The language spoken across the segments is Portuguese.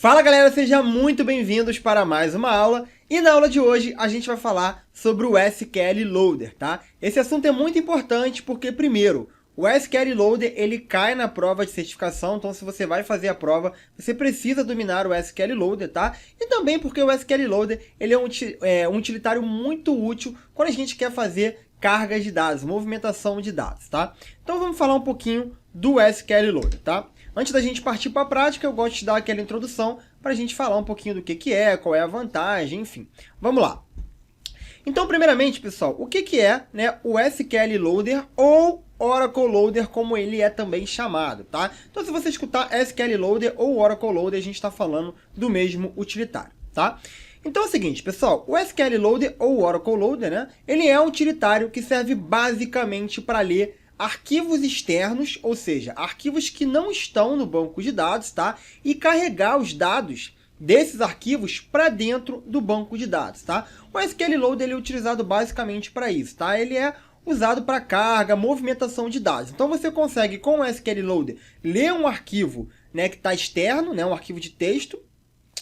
Fala galera, sejam muito bem-vindos para mais uma aula. E na aula de hoje a gente vai falar sobre o SQL Loader, tá? Esse assunto é muito importante porque, primeiro, o SQL Loader ele cai na prova de certificação, então se você vai fazer a prova, você precisa dominar o SQL Loader, tá? E também porque o SQL Loader ele é um utilitário muito útil quando a gente quer fazer cargas de dados, movimentação de dados, tá? Então vamos falar um pouquinho do SQL Loader, tá? Antes da gente partir para a prática, eu gosto de dar aquela introdução para a gente falar um pouquinho do que é, qual é a vantagem, enfim. Vamos lá. Então, primeiramente, pessoal, o que é, né, o SQL Loader ou Oracle Loader, como ele é também chamado, tá? Então, se você escutar SQL Loader ou Oracle Loader, a gente está falando do mesmo utilitário, tá? Então é o seguinte, pessoal, o SQL Loader ou Oracle Loader, né, ele é um utilitário que serve basicamente para ler arquivos externos, ou seja, arquivos que não estão no banco de dados, tá? E carregar os dados desses arquivos para dentro do banco de dados, tá? O SQL Loader ele é utilizado basicamente para isso, tá? Ele é usado para carga, movimentação de dados. Então você consegue, com o SQL Loader, ler um arquivo, né, que está externo, né, um arquivo de texto,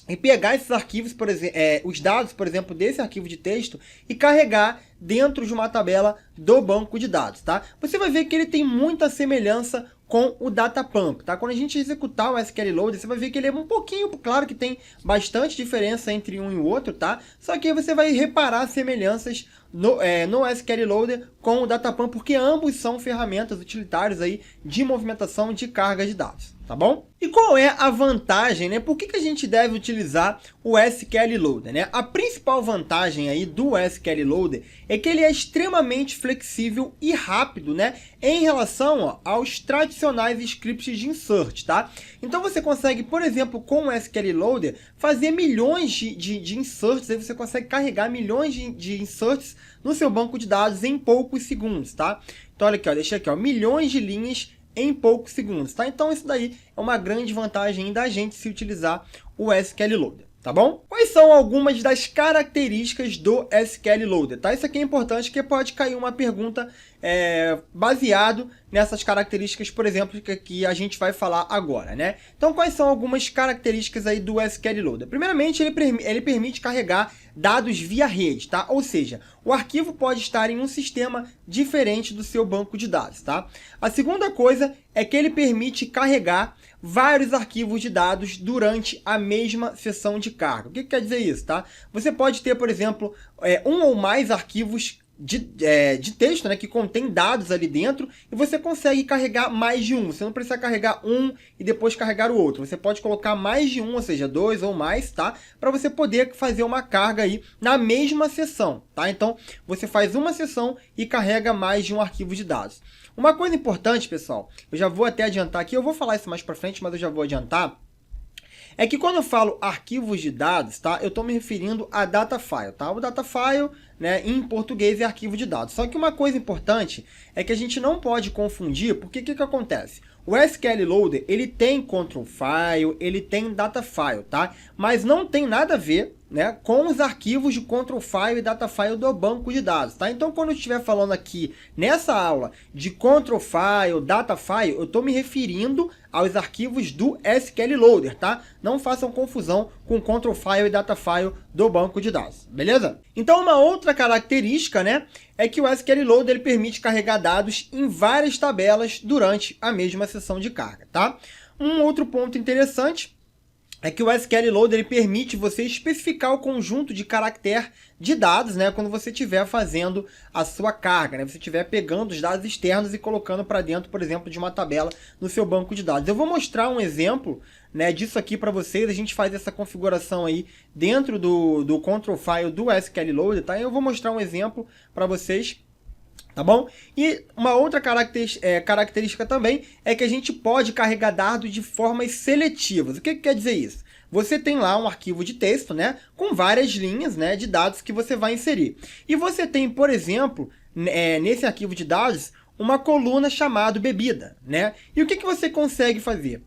e pegar esses arquivos, por exemplo, os dados, por exemplo, desse arquivo de texto e carregar dentro de uma tabela do banco de dados, tá? Você vai ver que ele tem muita semelhança com o Datapump, tá? Quando a gente executar o SQL Loader, você vai ver que ele é um pouquinho, claro que tem bastante diferença entre um e o outro, tá? Só que aí você vai reparar semelhanças no SQL Loader com o Datapump, porque ambos são ferramentas utilitárias aí de movimentação de carga de dados, tá bom? E qual é a vantagem, né? Por que a gente deve utilizar o SQL Loader, né? A principal vantagem aí do SQL Loader é que ele é extremamente flexível e rápido, né? Em relação aos tradicionais scripts de insert, tá? Então você consegue, por exemplo, com o SQL Loader, fazer milhões de inserts, aí você consegue carregar milhões de inserts no seu banco de dados em poucos segundos, tá? Então olha aqui, ó, deixa aqui, ó, milhões de linhas em poucos segundos, tá? Então isso daí é uma grande vantagem da gente se utilizar o SQL Loader, tá bom? Quais são algumas das características do SQL Loader, tá? Isso aqui é importante porque pode cair uma pergunta baseado nessas características, por exemplo, que a gente vai falar agora, né? Então, quais são algumas características aí do SQL Loader? Primeiramente, ele permite carregar dados via rede, tá? Ou seja, o arquivo pode estar em um sistema diferente do seu banco de dados, tá? A segunda coisa é que ele permite carregar vários arquivos de dados durante a mesma sessão de carga. O que quer dizer isso, tá? Você pode ter, por exemplo, um ou mais arquivos de texto, né, que contém dados ali dentro, e você consegue carregar mais de um. Você não precisa carregar um e depois carregar o outro. Você pode colocar mais de um, ou seja, dois ou mais, tá? Para você poder fazer uma carga aí na mesma sessão, tá? Então, você faz uma sessão e carrega mais de um arquivo de dados. Uma coisa importante, pessoal, eu já vou até adiantar aqui, eu vou falar isso mais para frente, mas eu já vou adiantar, é que quando eu falo arquivos de dados, tá? Eu estou me referindo a data file, tá? O data file, né, em português é arquivo de dados. Só que uma coisa importante é que a gente não pode confundir, porque o que acontece? O SQL Loader, ele tem control file, ele tem data file, tá? Mas não tem nada a ver, né, com os arquivos de control file e data file do banco de dados, tá? Então, quando eu estiver falando aqui nessa aula de control file, data file, eu estou me referindo aos arquivos do SQL Loader, tá? Não façam confusão com control file e data file do banco de dados, beleza? Então, uma outra característica, né, é que o SQL Loader ele permite carregar dados em várias tabelas durante a mesma sessão de carga, tá? Um outro ponto interessante é que o SQL Loader ele permite você especificar o conjunto de caractere de dados, né, quando você estiver fazendo a sua carga, né, você estiver pegando os dados externos e colocando para dentro, por exemplo, de uma tabela no seu banco de dados. Eu vou mostrar um exemplo, né, disso aqui para vocês. A gente faz essa configuração aí dentro do control file do SQL Loader, tá? Eu vou mostrar um exemplo para vocês, tá bom? E uma outra característica também é que a gente pode carregar dados de formas seletivas. O que quer dizer isso? Você tem lá um arquivo de texto, né, com várias linhas, né, de dados que você vai inserir. E você tem, por exemplo, nesse arquivo de dados, uma coluna chamada bebida, né? E o que você consegue fazer?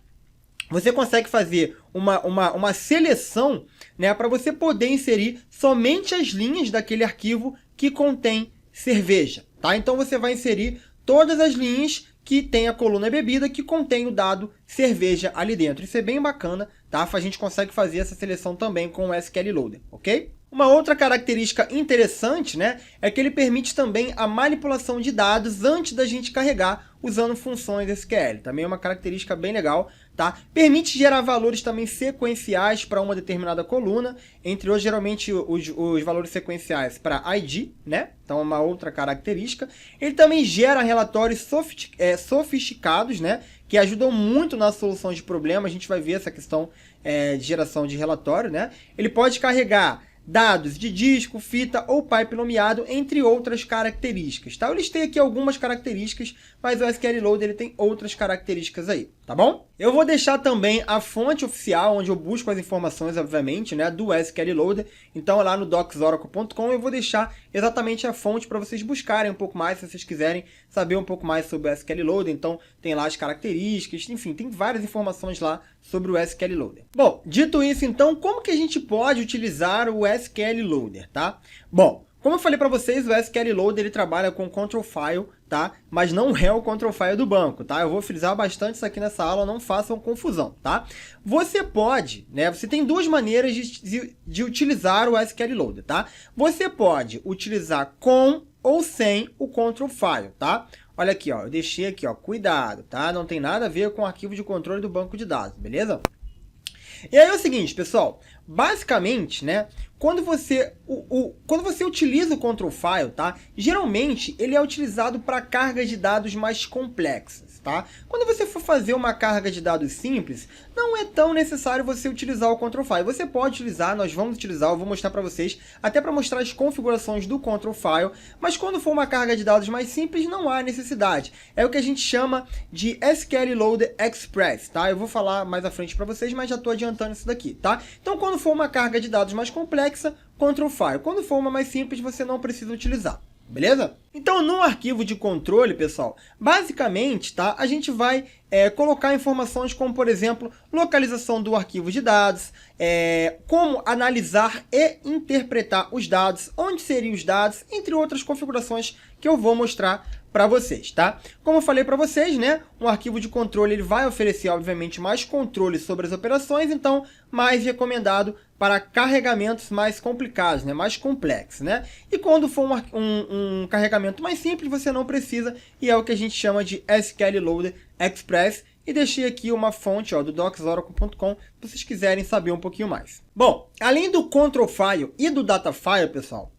Você consegue fazer uma seleção, né, para você poder inserir somente as linhas daquele arquivo que contém cerveja, tá? Então você vai inserir todas as linhas que tem a coluna bebida que contém o dado cerveja ali dentro. Isso é bem bacana, tá? A gente consegue fazer essa seleção também com o SQL Loader, ok? Uma outra característica interessante, né, é que ele permite também a manipulação de dados antes da gente carregar usando funções SQL. Também é uma característica bem legal, tá? Permite gerar valores também sequenciais para uma determinada coluna, entre outros, geralmente os valores sequenciais para ID, né? Então é uma outra característica. Ele também gera relatórios sofisticados, né, que ajudam muito na solução de problemas. A gente vai ver essa questão de geração de relatório, né? Ele pode carregar dados de disco, fita ou pipe nomeado, entre outras características, tá? Eu listei aqui algumas características, mas o SQL Loader ele tem outras características aí, tá bom? Eu vou deixar também a fonte oficial, onde eu busco as informações, obviamente, né, do SQL Loader. Então, lá no docsoracle.com eu vou deixar exatamente a fonte para vocês buscarem um pouco mais, se vocês quiserem saber um pouco mais sobre o SQL Loader. Então, tem lá as características, enfim, tem várias informações lá sobre o SQL Loader. Bom, dito isso, então, como que a gente pode utilizar o SQL Loader, tá? Bom, como eu falei para vocês, o SQL Loader ele trabalha com control file, tá? Mas não é o control file do banco, tá? Eu vou frisar bastante isso aqui nessa aula, não façam confusão, tá? Você pode, né? Você tem duas maneiras de utilizar o SQL Loader, tá? Você pode utilizar com ou sem o control file, tá? Olha aqui, ó, eu deixei aqui, ó, cuidado, tá? Não tem nada a ver com o arquivo de controle do banco de dados, beleza? E aí é o seguinte, pessoal, basicamente, né, quando você utiliza o control file, tá, geralmente ele é utilizado para cargas de dados mais complexas, tá? Quando você for fazer uma carga de dados simples, não é tão necessário você utilizar o control file. Você pode utilizar, nós vamos utilizar, eu vou mostrar para vocês, até para mostrar as configurações do control file, mas quando for uma carga de dados mais simples, não há necessidade. É o que a gente chama de SQL Loader Express, tá? Eu vou falar mais à frente para vocês, mas já estou adiantando isso daqui, tá? Então, quando for uma carga de dados mais complexa, control file. Quando for uma mais simples, você não precisa utilizar. Beleza? Então, no arquivo de controle, pessoal, basicamente, tá, a gente vai colocar informações como, por exemplo, localização do arquivo de dados, como analisar e interpretar os dados, onde seriam os dados, entre outras configurações que eu vou mostrar para vocês, tá? Como eu falei para vocês, né, um arquivo de controle ele vai oferecer, obviamente, mais controle sobre as operações, então, mais recomendado para carregamentos mais complicados, né, mais complexos, né? E quando for um carregamento mais simples, você não precisa, e é o que a gente chama de SQL Loader Express. E deixei aqui uma fonte, ó, do docsoracle.com, se vocês quiserem saber um pouquinho mais. Bom, além do control file e do data file, pessoal,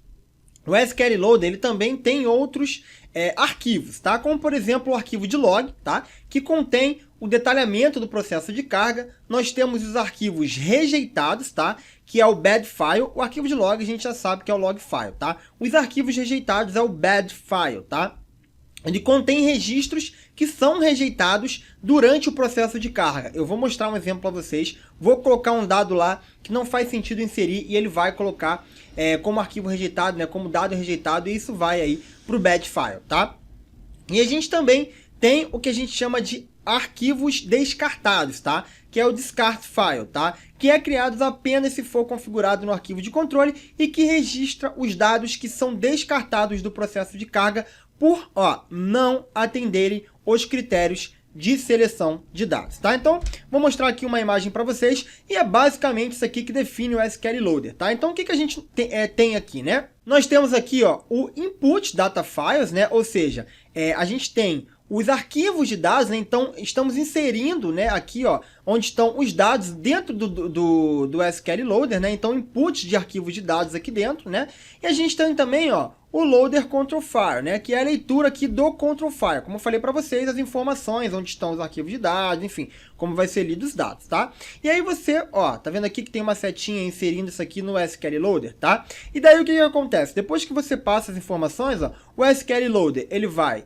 o SQL Loader ele também tem outros arquivos, tá? Como, por exemplo, o arquivo de log, tá? Que contém o detalhamento do processo de carga. Nós temos os arquivos rejeitados, tá? Que é o bad file. O arquivo de log a gente já sabe que é o log file, tá? Os arquivos rejeitados é o bad file, tá? Ele contém registros que são rejeitados durante o processo de carga. Eu vou mostrar um exemplo para vocês. Vou colocar um dado lá que não faz sentido inserir e ele vai colocar como arquivo rejeitado, né, como dado rejeitado, e isso vai aí para o bad file, tá? E a gente também tem o que a gente chama de arquivos descartados, tá? Que é o discard file, tá? Que é criado apenas se for configurado no arquivo de controle e que registra os dados que são descartados do processo de carga por não atenderem os critérios de seleção de dados, tá? Então, vou mostrar aqui uma imagem para vocês e é basicamente isso aqui que define o SQL Loader, tá? Então, o que a gente tem aqui, né? Nós temos aqui, ó, o input data files, né? Ou seja, a gente tem os arquivos de dados, né? Então, estamos inserindo, né, aqui, ó, onde estão os dados dentro do SQL Loader, né? Então, input de arquivos de dados aqui dentro, né? E a gente tem também, ó, o Loader Control File, né? Que é a leitura aqui do Control File. Como eu falei para vocês, as informações, onde estão os arquivos de dados, enfim, como vai ser lido os dados, tá? E aí você, ó, tá vendo aqui que tem uma setinha inserindo isso aqui no SQL Loader, tá? E daí o que acontece? Depois que você passa as informações, ó, o SQL Loader, ele vai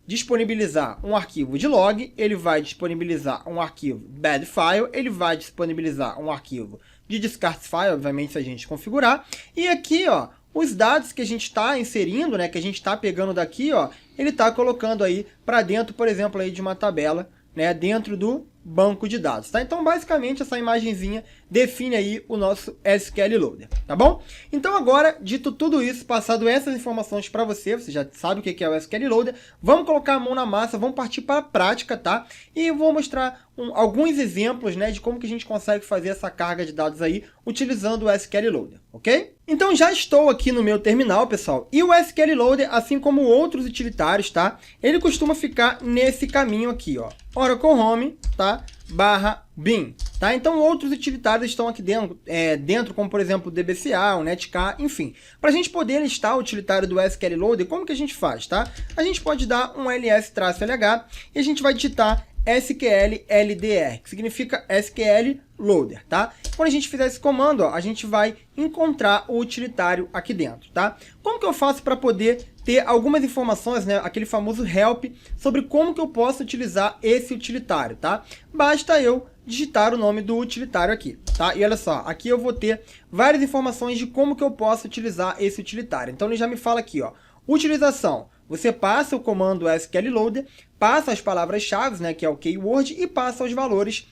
disponibilizar um arquivo de log, ele vai disponibilizar um arquivo bad file, ele vai disponibilizar um arquivo de discard file, obviamente, se a gente configurar. E aqui, ó, os dados que a gente está inserindo, né, que a gente está pegando daqui, ó, ele está colocando aí para dentro, por exemplo, aí de uma tabela, né, dentro do banco de dados, tá? Então, basicamente, essa imagenzinha define aí o nosso SQL Loader, tá bom? Então, agora, dito tudo isso, passado essas informações para você, você já sabe o que é o SQL Loader, vamos colocar a mão na massa, vamos partir para a prática, tá? E eu vou mostrar alguns exemplos, né, de como que a gente consegue fazer essa carga de dados aí utilizando o SQL Loader, ok? Então, já estou aqui no meu terminal, pessoal, e o SQL Loader, assim como outros utilitários, tá? Ele costuma ficar nesse caminho aqui, ó. Oracle Home, tá? /bin, tá? Então, outros utilitários estão aqui dentro, como, por exemplo, o DBCA, o Netcar, enfim. Para a gente poder listar o utilitário do SQL Loader, como que a gente faz, tá? A gente pode dar um ls-lh e a gente vai digitar SQL LDR, que significa SQL Loader, tá? Quando a gente fizer esse comando, ó, a gente vai encontrar o utilitário aqui dentro, tá? Como que eu faço para poder ter algumas informações, né, aquele famoso help, sobre como que eu posso utilizar esse utilitário, tá? Basta eu digitar o nome do utilitário aqui, tá? E olha só, aqui eu vou ter várias informações de como que eu posso utilizar esse utilitário. Então ele já me fala aqui, ó, utilização. Você passa o comando SQL Loader, passa as palavras-chave, né, que é o keyword, e passa os valores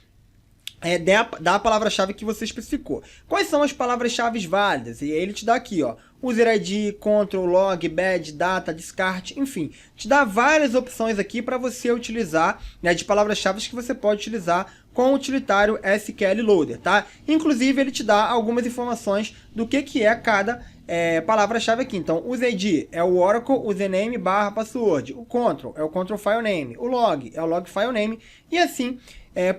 da palavra-chave que você especificou. Quais são as palavras-chave válidas? E aí ele te dá aqui, ó, user ID, control, log, bad, data, descarte, enfim. Te dá várias opções aqui para você utilizar, né, de palavras-chave que você pode utilizar com o utilitário SQL Loader, tá? Inclusive, ele te dá algumas informações do que é cada palavra-chave aqui. Então, o ID é o Oracle username / password. O control é o control file name. O log é o log file name. E assim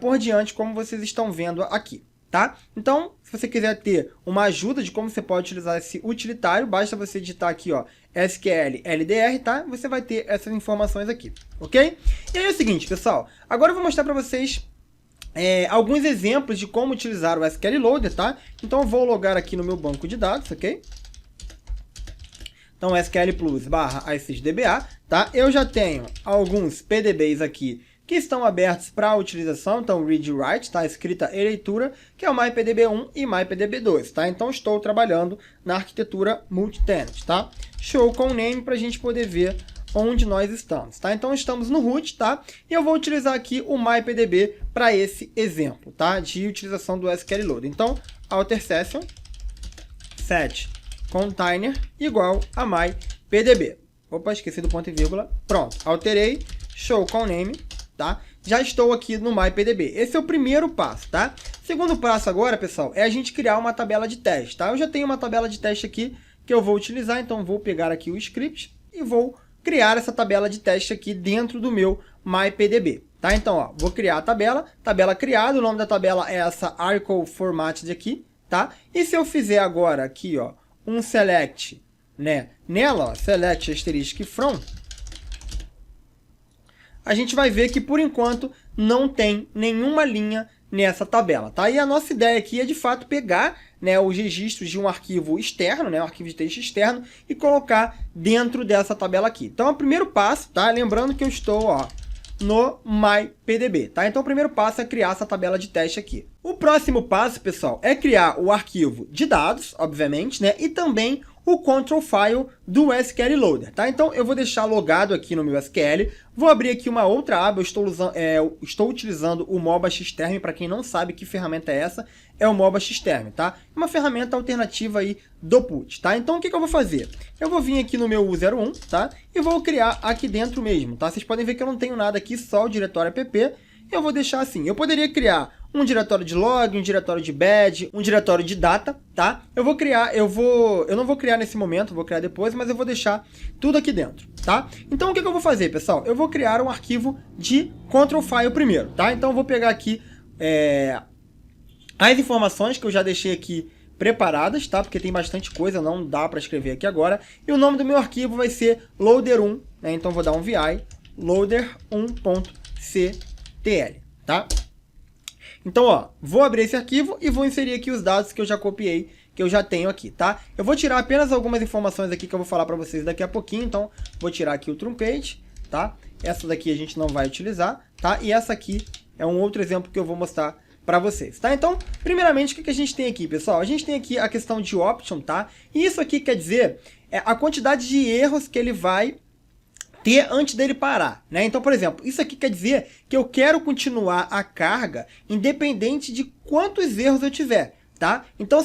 por diante, como vocês estão vendo aqui, tá? Então, se você quiser ter uma ajuda de como você pode utilizar esse utilitário, basta você digitar aqui, ó, SQL LDR, tá? Você vai ter essas informações aqui, ok? E aí é o seguinte, pessoal. Agora eu vou mostrar para vocês alguns exemplos de como utilizar o SQL Loader, tá? Então eu vou logar aqui no meu banco de dados, ok? Então SQL Plus /ICDBA, tá? Eu já tenho alguns PDBs aqui que estão abertos para utilização, então read e write, tá? Escrita e leitura, que é o MyPDB1 e MyPDB2, tá? Então estou trabalhando na arquitetura multi-tenant, tá? Show com name para a gente poder ver onde nós estamos, tá? Então estamos no root, tá? E eu vou utilizar aqui o MyPDB para esse exemplo, tá? De utilização do SQL Loader. Então, alter session set container igual a MyPDB. Opa, esqueci do ponto e vírgula. Pronto, alterei, show com name, tá? Já estou aqui no MyPDB. Esse é o primeiro passo, tá? Segundo passo agora, pessoal, é a gente criar uma tabela de teste, tá? Eu já tenho uma tabela de teste aqui que eu vou utilizar, então vou pegar aqui o script e vou criar essa tabela de teste aqui dentro do meu MyPDB, tá? Então, ó, vou criar a tabela criada, o nome da tabela é essa article formatted aqui, tá? E se eu fizer agora aqui, ó, um select, né, nela, ó, select asterisk from, a gente vai ver que, por enquanto, não tem nenhuma linha nessa tabela, tá? E a nossa ideia aqui é, de fato, pegar, né, os registros de um arquivo externo, né, um arquivo de texto externo, e colocar dentro dessa tabela aqui. Então, é o primeiro passo, tá? Lembrando que eu estou, ó, no MyPDB, tá? Então, o primeiro passo é criar essa tabela de teste aqui. O próximo passo, pessoal, é criar o arquivo de dados, obviamente, né? E também o control file do SQL Loader, tá? Então, eu vou deixar logado aqui no meu SQL, vou abrir aqui uma outra aba, eu estou utilizando o MOBA Xterm, para quem não sabe que ferramenta é essa, é o MOBA Xterm, tá? Uma ferramenta alternativa aí do Put, tá? Então, o que eu vou fazer? Eu vou vir aqui no meu U01, tá? E vou criar aqui dentro mesmo, tá? Vocês podem ver que eu não tenho nada aqui, só o diretório app, eu vou deixar assim. Eu poderia criar um diretório de log, um diretório de badge, um diretório de data, tá? Eu não vou criar nesse momento, vou criar depois, mas eu vou deixar tudo aqui dentro, tá? Então, o que eu vou fazer, pessoal? Eu vou criar um arquivo de control file primeiro, tá? Então, eu vou pegar aqui as informações que eu já deixei aqui preparadas, tá? Porque tem bastante coisa, não dá para escrever aqui agora. E o nome do meu arquivo vai ser loader1, né? Então, vou dar um vi, loader1.ctl, tá? Então, ó, vou abrir esse arquivo e vou inserir aqui os dados que eu já copiei, que eu já tenho aqui, tá? Eu vou tirar apenas algumas informações aqui que eu vou falar para vocês daqui a pouquinho, então vou tirar aqui o truncate, tá? Essa daqui a gente não vai utilizar, tá? E essa aqui é um outro exemplo que eu vou mostrar para vocês, tá? Então, primeiramente, o que a gente tem aqui, pessoal? A gente tem aqui a questão de option, tá? E isso aqui quer dizer a quantidade de erros que ele vai ter antes dele parar, né? Então, por exemplo, isso aqui quer dizer que eu quero continuar a carga independente de quantos erros eu tiver, tá? Então,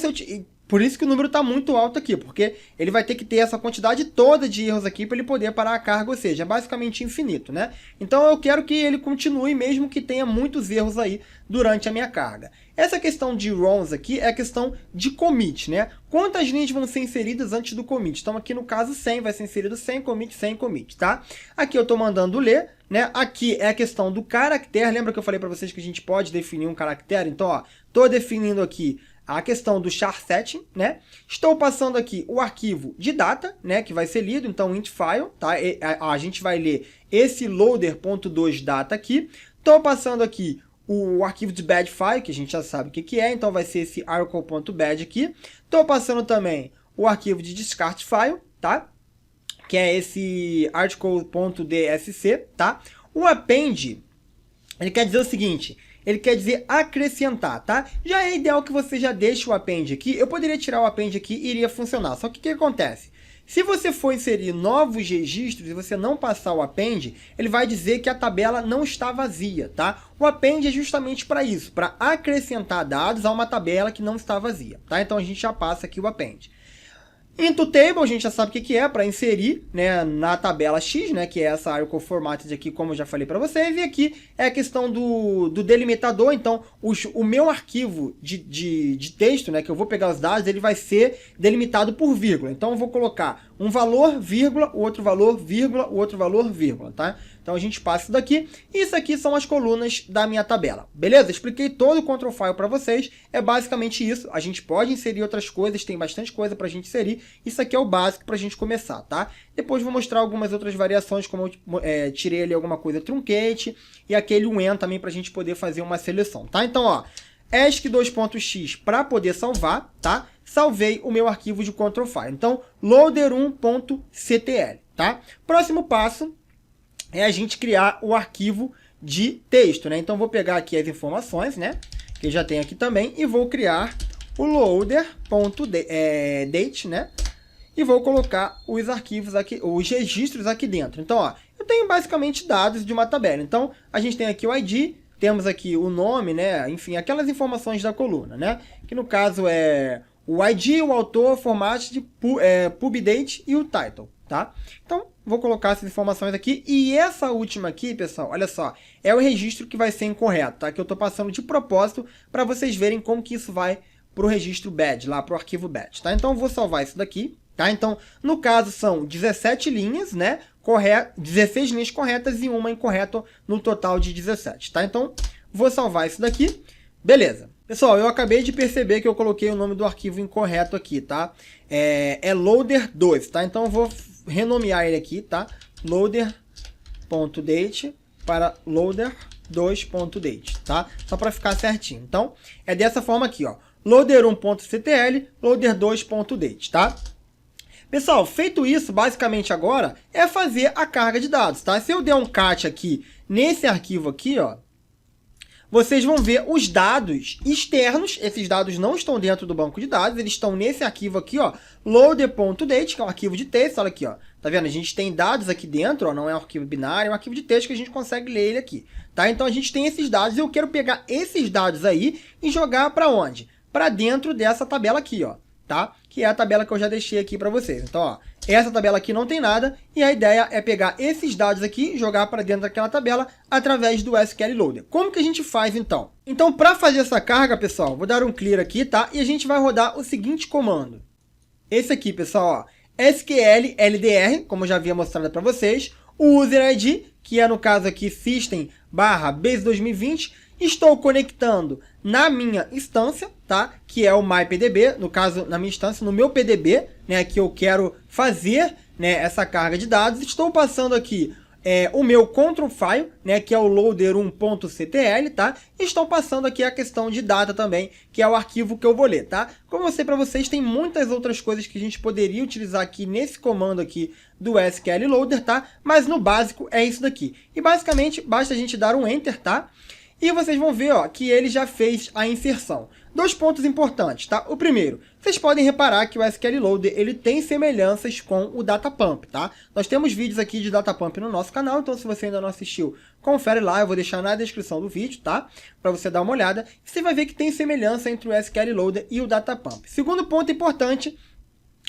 por isso que o número está muito alto aqui, porque ele vai ter que ter essa quantidade toda de erros aqui para ele poder parar a carga, ou seja, é basicamente infinito, né? Então eu quero que ele continue mesmo que tenha muitos erros aí durante a minha carga. Essa questão de runs aqui é a questão de commit, né? Quantas linhas vão ser inseridas antes do commit? Então aqui no caso 100 vai ser inserido 100 commit, tá? Aqui eu estou mandando ler, né? Aqui é a questão do caractere. Lembra que eu falei para vocês que a gente pode definir um caractere? Então, ó, estou definindo aqui a questão do char setting, né? Estou passando aqui o arquivo de data, né? Que vai ser lido, então int file, tá? A gente vai ler esse loader.2data aqui. Estou passando aqui o arquivo de bad file, que a gente já sabe o que é, então vai ser esse article.bad aqui. Estou passando também o arquivo de discard file, tá? Que é esse article.dsc, tá? O append, ele quer dizer o seguinte: ele quer dizer acrescentar, tá? Já é ideal que você já deixe o append aqui. Eu poderia tirar o append aqui e iria funcionar. Só que o que acontece? Se você for inserir novos registros e você não passar o append, ele vai dizer que a tabela não está vazia, tá? O append é justamente para isso, para acrescentar dados a uma tabela que não está vazia, tá? Então a gente já passa aqui o append. Into table, a gente já sabe o que é, para inserir, né, na tabela X, né, que é essa article formatted aqui, como eu já falei para vocês. E aqui é a questão do delimitador. Então, o meu arquivo de texto, né, que eu vou pegar os dados, ele vai ser delimitado por vírgula. Então, eu vou colocar um valor, vírgula, o outro valor, vírgula, o outro valor, vírgula, tá? Então, a gente passa isso daqui. E isso aqui são as colunas da minha tabela. Beleza? Expliquei todo o control file para vocês. É basicamente isso. A gente pode inserir outras coisas, tem bastante coisa para a gente inserir. Isso aqui é o básico para a gente começar, tá? Depois vou mostrar algumas outras variações, como eu tirei ali alguma coisa truncate e aquele when também para a gente poder fazer uma seleção, tá? Então, ó, ESC2.x para poder salvar, tá? Salvei o meu arquivo de control file. Então, loader1.ctl, tá? Próximo passo é a gente criar o arquivo de texto, né? Então, vou pegar aqui as informações, né? Que já tem aqui também, e vou criar o loader.date, né? E vou colocar os arquivos aqui, os registros aqui dentro. Então, ó, eu tenho basicamente dados de uma tabela. Então, a gente tem aqui o ID, temos aqui o nome, né? Enfim, aquelas informações da coluna, né? Que no caso é o ID, o autor, format de pubdate e o title, tá? Então, vou colocar essas informações aqui. E essa última aqui, pessoal, olha só, é o registro que vai ser incorreto, tá? Que eu estou passando de propósito para vocês verem como que isso vai para o registro bad, lá para o arquivo bad, tá? Então, eu vou salvar isso daqui, tá? Então, no caso, são 17 linhas, né? 16 linhas corretas e uma incorreta no total de 17, tá? Então, vou salvar isso daqui. Beleza. Pessoal, eu acabei de perceber que eu coloquei o nome do arquivo incorreto aqui, tá? É loader2, tá? Então, eu vou renomear ele aqui, tá? Loader.date para loader2.date, tá? Só para ficar certinho. Então, é dessa forma aqui, ó. Loader1.ctl, loader2.date, tá? Pessoal, feito isso, basicamente agora é fazer a carga de dados, tá? Se eu der um cat aqui nesse arquivo aqui, ó, vocês vão ver os dados externos. Esses dados não estão dentro do banco de dados, eles estão nesse arquivo aqui, ó, loader.date, que é um arquivo de texto, olha aqui, ó. Tá vendo? A gente tem dados aqui dentro, ó, não é um arquivo binário, é um arquivo de texto que a gente consegue ler ele aqui, tá? Então a gente tem esses dados e eu quero pegar esses dados aí e jogar para onde? Para dentro dessa tabela aqui, ó, tá? Que é a tabela que eu já deixei aqui para vocês. Então, ó, essa tabela aqui não tem nada e a ideia é pegar esses dados aqui e jogar para dentro daquela tabela através do SQL Loader. Como que a gente faz então? Então, para fazer essa carga, pessoal, vou dar um clear aqui, tá? E a gente vai rodar o seguinte comando. Esse aqui, pessoal, ó, SQL LDR, como eu já havia mostrado para vocês, o user ID, que é no caso aqui system/base 2020, estou conectando na minha instância, tá? Que é o MyPDB, no caso, na minha instância, no meu PDB, né? Que eu quero fazer, né, essa carga de dados. Estou passando aqui o meu control file, né? Que é o loader1.ctl, tá? E estou passando aqui a questão de data também, que é o arquivo que eu vou ler, tá? Como eu mostrei para vocês, tem muitas outras coisas que a gente poderia utilizar aqui nesse comando aqui do SQL Loader, tá? Mas no básico é isso daqui. E basicamente, basta a gente dar um Enter, tá? E vocês vão ver, ó, que ele já fez a inserção. Dois pontos importantes, tá? O primeiro, vocês podem reparar que o SQL Loader ele tem semelhanças com o Datapump, tá? Nós temos vídeos aqui de Datapump no nosso canal, então se você ainda não assistiu, confere lá, eu vou deixar na descrição do vídeo, tá? Para você dar uma olhada. Você vai ver que tem semelhança entre o SQL Loader e o Datapump. Segundo ponto importante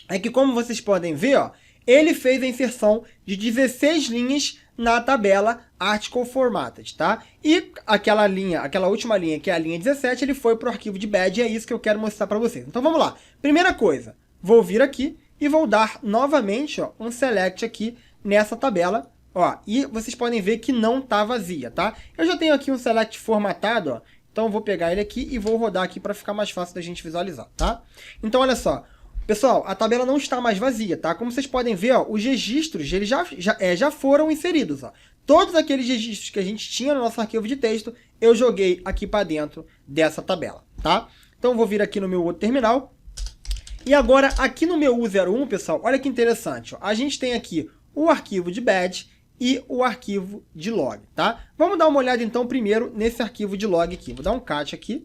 é que, como vocês podem ver, ó, ele fez a inserção de 16 linhas na tabela Article Formatted, tá? E aquela última linha, que é a linha 17, ele foi para o arquivo de bad, e é isso que eu quero mostrar para vocês. Então vamos lá. Primeira coisa, vou vir aqui e vou dar novamente, ó, um select aqui nessa tabela, ó, e vocês podem ver que não está vazia, tá? Eu já tenho aqui um select formatado, ó, então eu vou pegar ele aqui e vou rodar aqui para ficar mais fácil da gente visualizar, tá? Então olha só. Pessoal, a tabela não está mais vazia, tá? Como vocês podem ver, ó, os registros eles já foram inseridos. Ó. Todos aqueles registros que a gente tinha no nosso arquivo de texto, eu joguei aqui para dentro dessa tabela, tá? Então eu vou vir aqui no meu outro terminal. E agora, aqui no meu U01, pessoal, olha que interessante. Ó, a gente tem aqui o arquivo de bad e o arquivo de log, tá? Vamos dar uma olhada, então, primeiro nesse arquivo de log aqui. Vou dar um cat aqui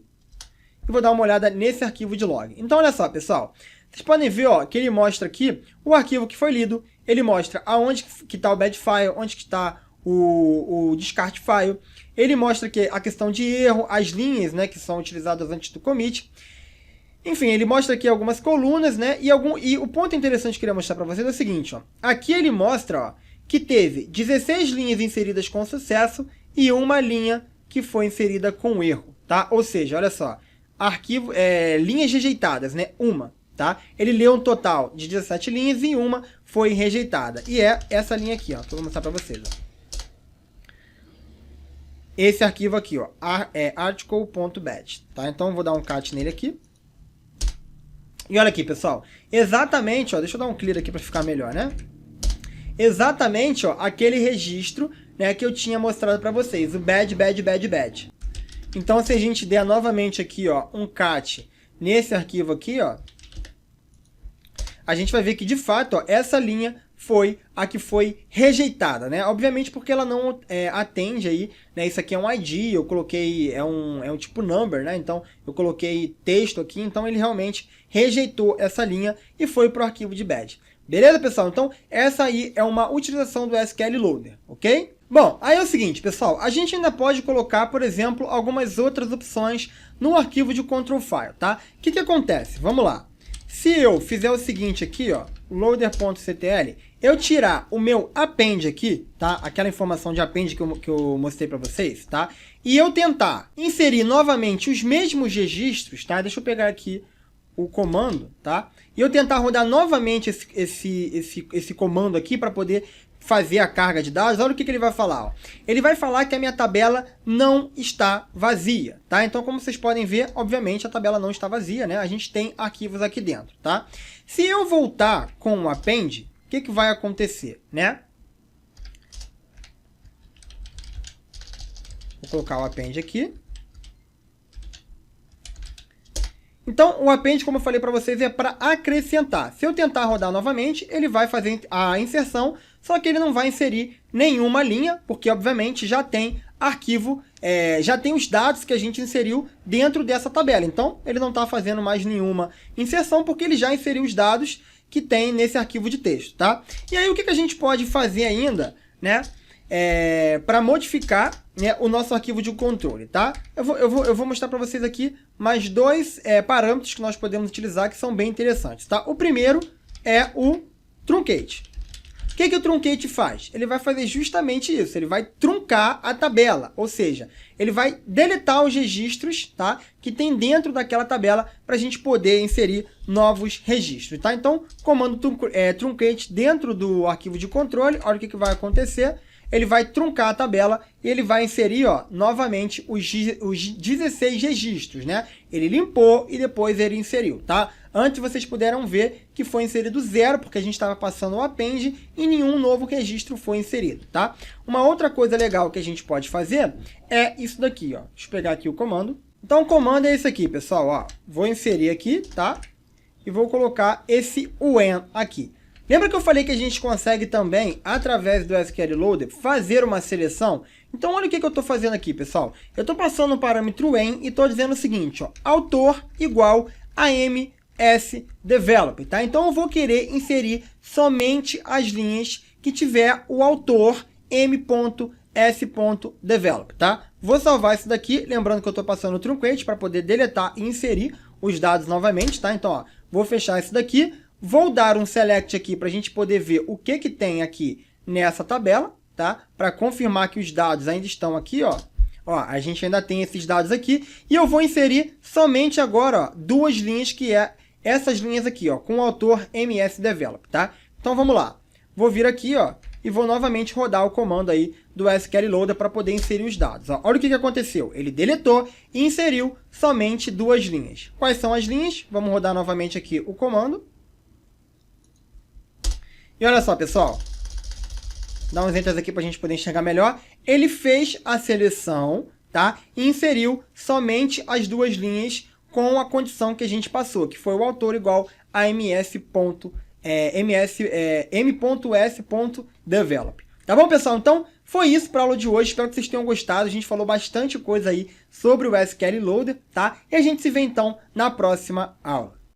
e vou dar uma olhada nesse arquivo de log. Então, olha só, pessoal. Vocês podem ver, ó, que ele mostra aqui o arquivo que foi lido, ele mostra aonde que está o bad file, onde que está o descarte file, ele mostra que a questão de erro, as linhas, né, que são utilizadas antes do commit. Enfim, ele mostra aqui algumas colunas, né, e o ponto interessante que eu queria mostrar para vocês é o seguinte, ó, aqui ele mostra, ó, que teve 16 linhas inseridas com sucesso e uma linha que foi inserida com erro, tá? Ou seja, olha só, linhas rejeitadas, né, uma. Tá? Ele leu um total de 17 linhas e uma foi rejeitada. E é essa linha aqui, ó, que eu vou mostrar para vocês. Ó. Esse arquivo aqui, ó, é article.bat. Tá? Então eu vou dar um cat nele aqui. E olha aqui, pessoal. Exatamente, ó, deixa eu dar um clear aqui para ficar melhor, né? Exatamente, ó, aquele registro, né, que eu tinha mostrado para vocês, o bad. Então se a gente der novamente aqui, ó, um cat nesse arquivo aqui, ó, a gente vai ver que, de fato, ó, essa linha foi a que foi rejeitada, né? Obviamente porque ela não atende aí, né? Isso aqui é um ID, eu coloquei, é um tipo number, né? Então, eu coloquei texto aqui, então ele realmente rejeitou essa linha e foi para o arquivo de bad. Beleza, pessoal? Então, essa aí é uma utilização do SQL Loader, ok? Bom, aí é o seguinte, pessoal, a gente ainda pode colocar, por exemplo, algumas outras opções no arquivo de control file, tá? O que acontece? Vamos lá. Se eu fizer o seguinte aqui, ó, loader.ctl, eu tirar o meu append aqui, tá? Aquela informação de append que eu mostrei para vocês, tá? E eu tentar inserir novamente os mesmos registros, tá? Deixa eu pegar aqui o comando, tá? E eu tentar rodar novamente esse comando aqui para poder fazer a carga de dados. Olha o que ele vai falar, ó. Ele vai falar que a minha tabela não está vazia, tá? Então, como vocês podem ver, obviamente a tabela não está vazia, né? A gente tem arquivos aqui dentro, tá? Se eu voltar com o append, o que vai acontecer, né? Vou colocar o append aqui. Então, o append, como eu falei para vocês, é para acrescentar. Se eu tentar rodar novamente, ele vai fazer a inserção, só que ele não vai inserir nenhuma linha, porque, obviamente, já tem arquivo, já tem os dados que a gente inseriu dentro dessa tabela. Então, ele não está fazendo mais nenhuma inserção, porque ele já inseriu os dados que tem nesse arquivo de texto, tá? E aí, o que a gente pode fazer ainda, né? Para modificar, né, o nosso arquivo de controle, tá? Eu vou mostrar para vocês aqui mais dois parâmetros que nós podemos utilizar que são bem interessantes, tá? O primeiro é o truncate. O que o truncate faz? Ele vai fazer justamente isso, ele vai truncar a tabela, ou seja, ele vai deletar os registros, tá, que tem dentro daquela tabela para a gente poder inserir novos registros, tá? Então, comando truncate dentro do arquivo de controle, olha o que vai acontecer. Ele vai truncar a tabela e ele vai inserir, ó, novamente os 16 registros, né? Ele limpou e depois ele inseriu, tá? Antes vocês puderam ver que foi inserido 0, porque a gente estava passando o append e nenhum novo registro foi inserido, tá? Uma outra coisa legal que a gente pode fazer é isso daqui, ó. Deixa eu pegar aqui o comando. Então o comando é esse aqui, pessoal, ó. Vou inserir aqui, tá? E vou colocar esse when aqui. Lembra que eu falei que a gente consegue também, através do SQL Loader, fazer uma seleção Então olha o que eu estou fazendo aqui, pessoal. Eu estou passando o parâmetro en e estou dizendo o seguinte, ó, autor igual a msDevelop, tá? Então eu vou querer inserir somente as linhas que tiver o autor m.s.develop, tá? Vou salvar isso daqui, lembrando que eu estou passando o truncate para poder deletar e inserir os dados novamente, tá? Então, ó, vou fechar isso daqui, vou dar um select aqui para a gente poder ver o que tem aqui nessa tabela, tá? Para confirmar que os dados ainda estão aqui, ó. Ó, a gente ainda tem esses dados aqui e eu vou inserir somente agora, ó, duas linhas que é essas linhas aqui, ó, com o autor msDevelop, tá? Então vamos lá. Vou vir aqui, ó, e vou novamente rodar o comando aí do SQL Loader para poder inserir os dados. Ó, olha o que aconteceu. Ele deletou e inseriu somente duas linhas. Quais são as linhas? Vamos rodar novamente aqui o comando. E olha só, pessoal. Dá uns enters aqui para a gente poder enxergar melhor. Ele fez a seleção, tá? E inseriu somente as duas linhas com a condição que a gente passou, que foi o autor igual a m.s.develop. Tá bom, pessoal? Então, foi isso para a aula de hoje. Espero que vocês tenham gostado. A gente falou bastante coisa aí sobre o SQL Loader, tá? E a gente se vê, então, na próxima aula.